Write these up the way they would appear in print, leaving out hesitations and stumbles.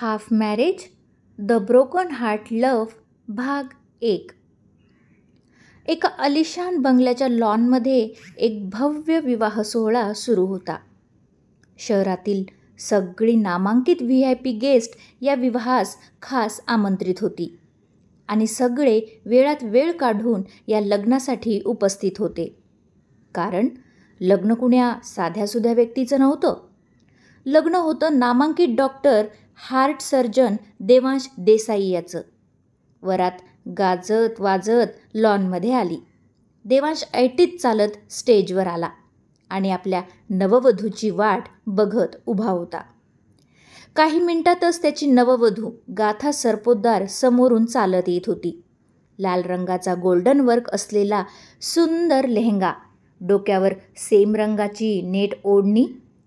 Half marriage, the broken heart love भाग 1. एका आलिशान बंगल्याच्या लॉनमध्ये एक भव्य विवाह सोहळा सुरू होता. शहरातील सगळी नामांकित VIP गेस्ट या विवाहास खास आमंत्रित होती आणि सगळे वेळात वेळ काढून या लग्नासाठी उपस्थित होते. कारण लग्न कुण्या साध्यासुध्या व्यक्तीचं नव्हतं. लग्न होतं नामांकित doctor heart surgeon Devansh Desai याचं. वरात गाजत वाजत लॉनमध्ये आली. देवांश ऐटीत चालत स्टेजवर आला आणि आपल्या नववधूची वाट बघत उभा होता. काही मिनिटातच त्याची नववधू गाथा सरपोतदार समोरून चालत येत होती. लाल रंगाचा गोल्डन वर्क असलेला सुंदर लेहंगा, डोक्यावर सेम रंगाची नेट ओढणी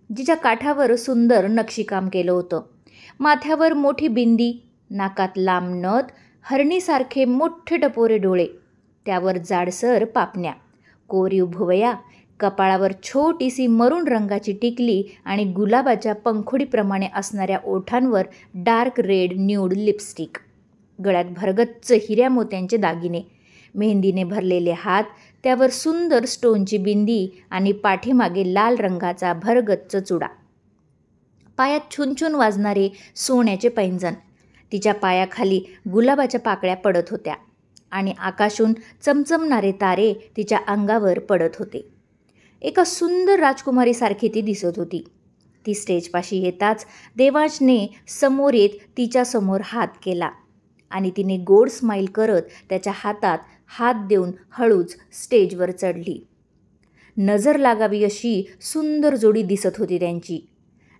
जिच्या काठावर सुंदर नक्षीकाम केलं होतं, माथ्यावर मोठी बिंदी, नाकात लांब नथ, हरणीसारखे मोठे टपोरे डोळे, त्यावर जाडसर पापण्या, कोरीव भुवया, कपाळावर छोटीशी मरून रंगाची टिकली आणि गुलाबाच्या पंखुडीप्रमाणे असणाऱ्या ओठांवर डार्क रेड न्यूड लिपस्टिक, गळ्यात भरगच्च हिऱ्या मोत्यांचे दागिने, मेहंदीने भरलेले हात, त्यावर सुंदर स्टोनची बिंदी आणि पाठीमागे लाल रंगाचा भरगच्च चुडा, पायात छुनछुन वाजणारे सोन्याचे पैंजण, तिच्या पायाखाली गुलाबाच्या पाकळ्या पडत होत्या आणि आकाशून चमचमणारे तारे तिच्या अंगावर पडत होते. एका सुंदर राजकुमारीसारखी ती दिसत होती. ती स्टेजपाशी येताच देवांशने समोर येत तिच्यासमोर हात केला आणि तिने गोड स्माईल करत त्याच्या हातात हात देऊन हळूच स्टेजवर चढली. नजर लागावी अशी सुंदर जोडी दिसत होती त्यांची.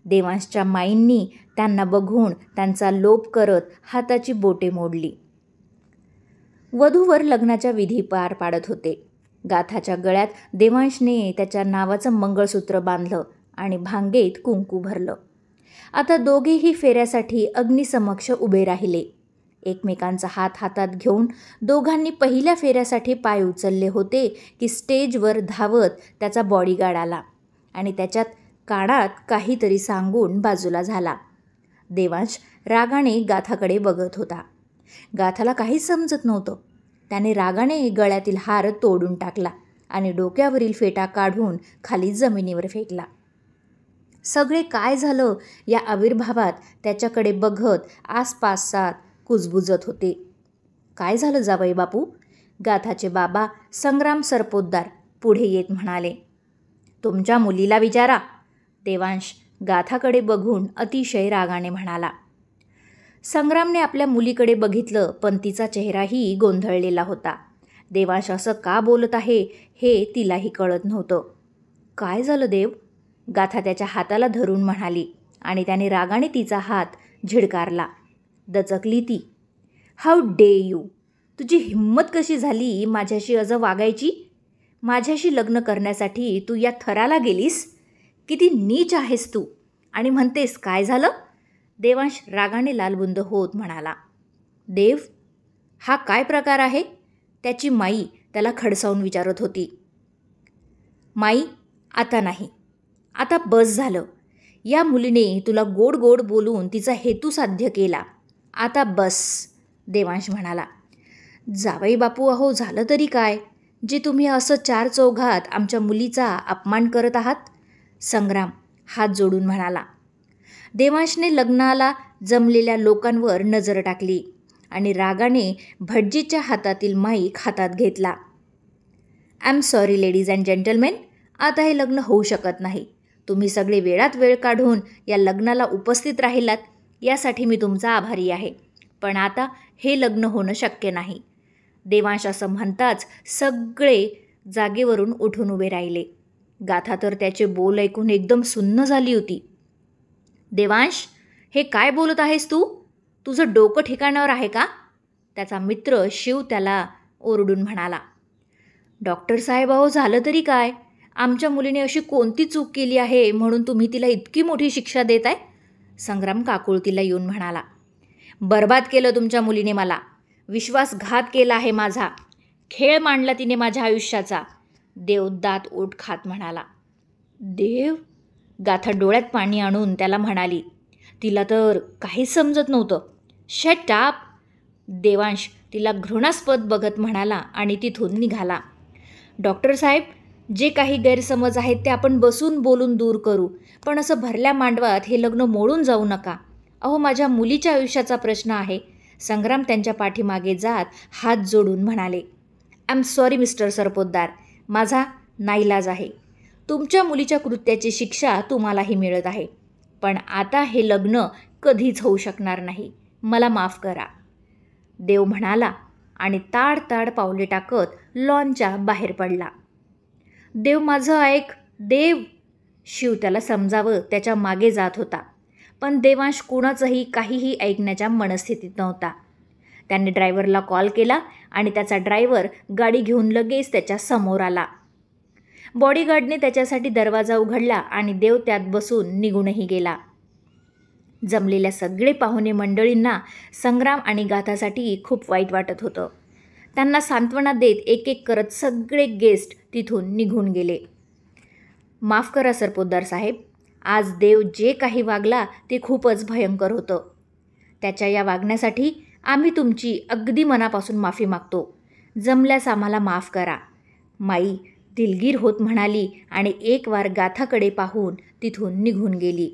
देवांशच्या माईंनी त्यांना बघून त्यांचा लोभ करत हाताची बोटे मोडली. वधूवर लग्नाच्या विधी पार पाडत होते. गाथाच्या गळ्यात देवांशने त्याच्या नावाचं मंगळसूत्र बांधलं आणि भांगेत कुंकू भरलं. आता दोघेही फेऱ्यासाठी अग्निसमक्ष उभे राहिले. एकमेकांचा हात हातात घेऊन दोघांनी पहिल्या फेऱ्यासाठी पाय उचलले होते की स्टेजवर धावत त्याचा बॉडीगार्ड आला आणि त्याच्यात कानात काहीतरी सांगून बाजूला झाला. देवांश रागाने गाथाकडे बघत होता. गाथाला काहीच समजत नव्हतं. त्याने रागाने गळ्यातील हार तोडून टाकला आणि डोक्यावरील फेटा काढून खाली जमिनीवर फेकला. सगळे काय झालं या आविर्भावात त्याच्याकडे बघत आसपासात कुजबुजत होते. काय झालं जावई बापू? गाथाचे बाबा संग्राम सरपोतदार पुढे येत म्हणाले. तुमच्या मुलीला विचारा, देवांश गाथाकडे बघून अतिशय रागाने म्हणाला. संग्रामने आपल्या मुलीकडे बघितलं, पण तिचा चेहराही गोंधळलेला होता. देवांश असं का बोलत आहे हे तिलाही कळत नव्हतं. काय झालं देव? गाथा त्याच्या हाताला धरून म्हणाली आणि त्याने रागाने तिचा हात झिडकारला. दचकली ती. हाऊ डे यू, तुझी हिंमत कशी झाली माझ्याशी असं वागायची? माझ्याशी लग्न करण्यासाठी तू या थराला गेलीस? किती नीच आहेस तू, आणि म्हणतेस काय झालं? देवांश रागाने लालबुंद होत म्हणाला. देव, हा काय प्रकार आहे? त्याची माई त्याला खडसावून विचारत होती. माई, आता नाही, आता बस झालं. या मुलीने तुला गोड गोड बोलून तिचा हेतू साध्य केला. आता बस, देवांश म्हणाला. जावई बापू, अहो झालं तरी काय, जे तुम्ही असं चार चौघात आमच्या मुलीचा अपमान करत आहात? संग्राम हात जोडून म्हणाला. देवांशने लग्नाला जमलेल्या लोकांवर नजर टाकली आणि रागाने भटजीच्या हातातील माईक हातात घेतला. I am sorry ladies and gentlemen, आता हे लग्न होऊ शकत नाही. तुम्ही सगळे वेळात वेळ काढून या लग्नाला उपस्थित राहिलात यासाठी मी तुमचा आभारी आहे, पण आता हे लग्न होणं शक्य नाही. देवांश असं म्हणताच सगळे जागेवरून उठून उभे राहिले. गाथा तर त्याचे बोल ऐकून एकदम सुन्न झाली होती. देवांश, हे काय बोलत आहेस तू? तुझं डोकं ठिकाणावर आहे का? त्याचा मित्र शिव त्याला ओरडून म्हणाला. डॉक्टर साहेब, अहो झालं तरी काय? आमच्या मुलीने अशी कोणती चूक केली आहे म्हणून तुम्ही तिला इतकी मोठी शिक्षा देताय? संग्राम काकुळतीला येऊन म्हणाला. बर्बाद केलं तुमच्या मुलीने मला. विश्वासघात केला आहे माझा. खेळ मांडला तिने माझ्या आयुष्याचा. देव दात ओठ खात म्हणाला. देव? गाथा डोळ्यात पाणी आणून त्याला म्हणाली. तिला तर काहीच समजत नव्हतं. शट अप, देवांश तिला घृणास्पद बघत म्हणाला आणि तिथून निघाला. डॉक्टर साहेब, जे काही गैरसमज आहेत ते आपण बसून बोलून दूर करू, पण असं भरल्या मांडवात हे लग्न मोडून जाऊ नका. अहो, माझ्या मुलीच्या आयुष्याचा प्रश्न आहे. संग्राम त्यांच्या पाठीमागे जात हात जोडून म्हणाले. I am sorry mister Sarpotdar, माझा नाईलाज आहे. तुमच्या मुलीच्या कृत्याची शिक्षा तुम्हालाही मिळत आहे, पण आता हे लग्न कधीच होऊ शकणार नाही. मला माफ करा, देव म्हणाला आणि ताड पावले टाकत लॉनच्या बाहेर पडला. देव माझं ऐक, देव. शिव त्याला समजावं त्याच्या मागे जात होता, पण देवांश कुणाचंही काहीही ऐकण्याच्या मनस्थितीत नव्हता. त्याने ड्रायव्हरला कॉल केला आणि त्याचा ड्रायव्हर गाडी घेऊन लगेच त्याच्या समोर आला. बॉडीगार्डने त्याच्यासाठी दरवाजा उघडला आणि देव त्यात बसून निघूनही गेला. जमलेल्या सगळे पाहुणे मंडळींना संग्राम आणि गाथासाठी खूप वाईट वाटत होतं. त्यांना सांत्वना देत एक एक करत सगळे गेस्ट तिथून निघून गेले. माफ करा सरपोतदार साहेब, आज देव जे काही वागला ते खूपच भयंकर होतं. त्याच्या या वागण्यासाठी आम्ही तुमची अगदी मनापासून माफी मागतो. जमल्यास आम्हाला माफ करा, माई दिलगीर होत म्हणाली आणि एक वार गाथाकडे पाहून तिथून निघून गेली.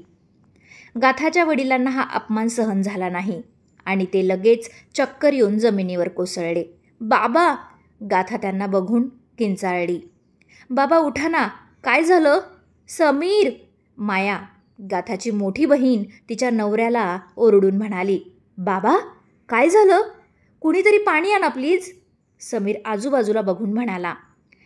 गाथाच्या वडिलांना हा अपमान सहन झाला नाही आणि ते लगेच चक्कर येऊन जमिनीवर कोसळले. बाबा, गाथा त्यांना बघून किंचाळली. बाबा उठा ना, काय झालं? समीर, माया गाथाची मोठी बहीण तिच्या नवऱ्याला ओरडून म्हणाली. बाबा, काय झालं? कुणीतरी पाणी आणा प्लीज. समीर आजूबाजूला बघून म्हणाला.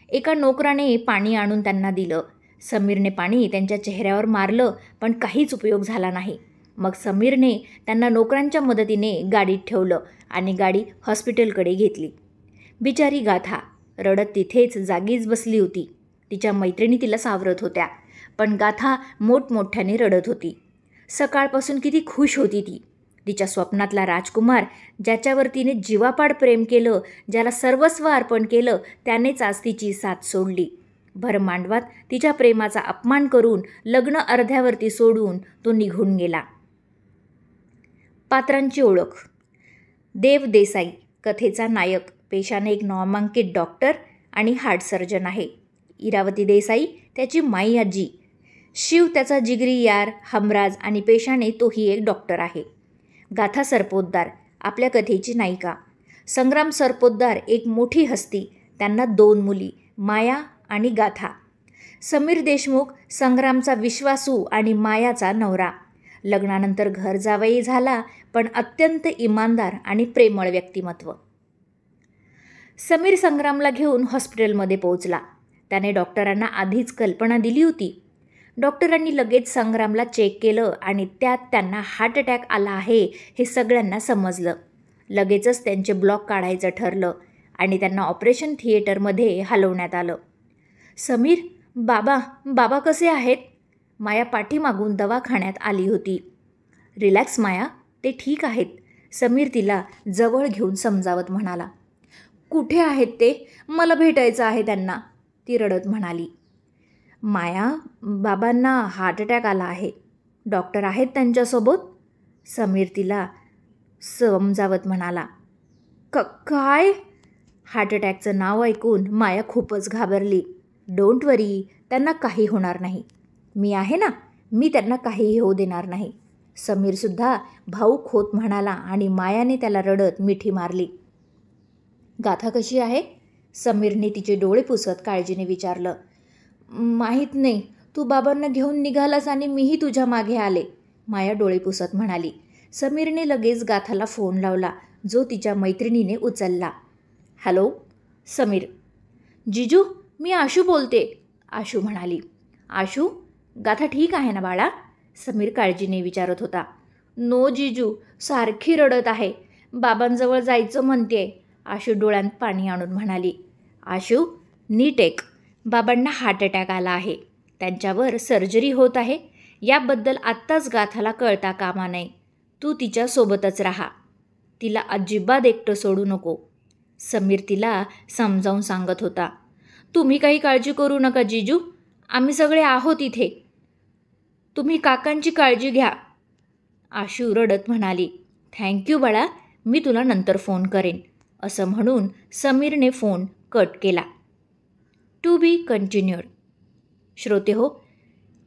एका नोकराने पाणी आणून त्यांना दिलं. समीरने पाणी त्यांच्या चेहऱ्यावर मारलं, पण काहीच उपयोग झाला नाही. मग समीरने त्यांना नोकरांच्या मदतीने गाडीत ठेवलं आणि गाडी हॉस्पिटलकडे घेतली. बिचारी गाथा रडत तिथेच जागीच बसली होती. तिच्या मैत्रिणी तिला सावरत होत्या, पण गाथा मोठमोठ्याने रडत होती. सकाळपासून किती खुश होती ती. तिच्या स्वप्नातला राजकुमार, ज्याच्यावर तिने जीवापाड प्रेम केलं, ज्याला सर्वस्व अर्पण केलं, त्यानेच आज तिची साथ सोडली. भरमांडवात तिच्या प्रेमाचा अपमान करून लग्न अर्ध्यावरती सोडून तो निघून गेला. पात्रांची ओळख. देव देसाई कथेचा नायक, पेशाने एक नामांकित डॉक्टर आणि हार्ट सर्जन आहे. इरावती देसाई त्याची माई आजी. शिव त्याचा जिगरी यार, हमराज आणि पेशाने तोही एक डॉक्टर आहे. गाथा सरपोतदार आपल्या कथेची नायिका. संग्राम सरपोतदार एक मोठी हस्ती, त्यांना 2 मुली, माया आणि गाथा. समीर देशमुख संग्रामचा विश्वासू आणि मायाचा नवरा. लग्नानंतर घर जावई झाला, पण अत्यंत इमानदार आणि प्रेमळ व्यक्तिमत्व. समीर संग्रामला घेऊन हॉस्पिटलमध्ये पोहोचला. त्याने डॉक्टरांना आधीच कल्पना दिली होती. डॉक्टरांनी लगेच संग्रामला चेक केलं आणि त्यात त्यांना हार्ट अटॅक आला आहे हे सगळ्यांना समजलं. लगेचच त्यांचे ब्लॉक काढायचं ठरलं आणि त्यांना ऑपरेशन थिएटरमध्ये हलवण्यात आलं. समीर, बाबा कसे आहेत? माया पाठीमागून दवाखान्यात आली होती. रिलॅक्स माया, ते ठीक आहेत, समीर तिला जवळ घेऊन समजावत म्हणाला. कुठे आहेत ते? मला भेटायचं आहे त्यांना, ती रडत म्हणाली. माया, बाबांना हार्ट अटॅक आला आहे, डॉक्टर आहेत त्यांच्यासोबत, समीर तिला समजावत म्हणाला. काय? हार्ट अटॅकचं नाव ऐकून माया खूपच घाबरली. डोंट वरी, त्यांना काही होणार नाही, मी आहे ना, मी त्यांना काहीही होऊ देणार नाही, समीरसुद्धा भाऊक होत म्हणाला आणि मायाने त्याला रडत मिठी मारली. गाथा कशी आहे? समीरने तिचे डोळे पुसत काळजीने विचारलं. माहीत नाही, तू बाबांना घेऊन निघालास आणि मीही तुझ्या मागे आले, माया डोळे पुसत म्हणाली. समीरने लगेच गाथाला फोन लावला, जो तिच्या मैत्रिणीने उचलला. हॅलो समीर. जिजू, मी आशू बोलते, आशू म्हणाली. आशू, गाथा ठीक आहे ना बाळा? समीर काळजीने विचारत होता. नो जिजू, सारखी रडत आहे, बाबांजवळ जायचं म्हणते, आशू डोळ्यात पाणी आणून म्हणाली. आशू, नीट ऐक, बाबांना हार्ट अटॅक आला आहे, त्यांच्यावर सर्जरी होत आहे, याबद्दल आत्ताच गाथाला कळता कामा नये. तू तिच्यासोबतच राहा, तिला अजिबात एकटं सोडू नको, समीर तिला समजावून सांगत होता. तुम्ही काही काळजी करू नका जिजू, आम्ही सगळे आहोत इथे, तुम्ही काकांची काळजी घ्या. आशू रडत म्हणाली, थँक्यू बाळा, मी तुला नंतर फोन करेन. असं म्हणून समीरने फोन कट केला. To be continued. श्रोते हो,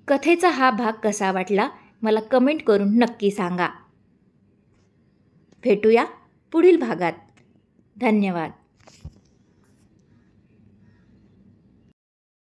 कथेचा हा भाग कसा वाटला मला कमेंट करून नक्की सांगा. भेटूया पुढील भागात. धन्यवाद.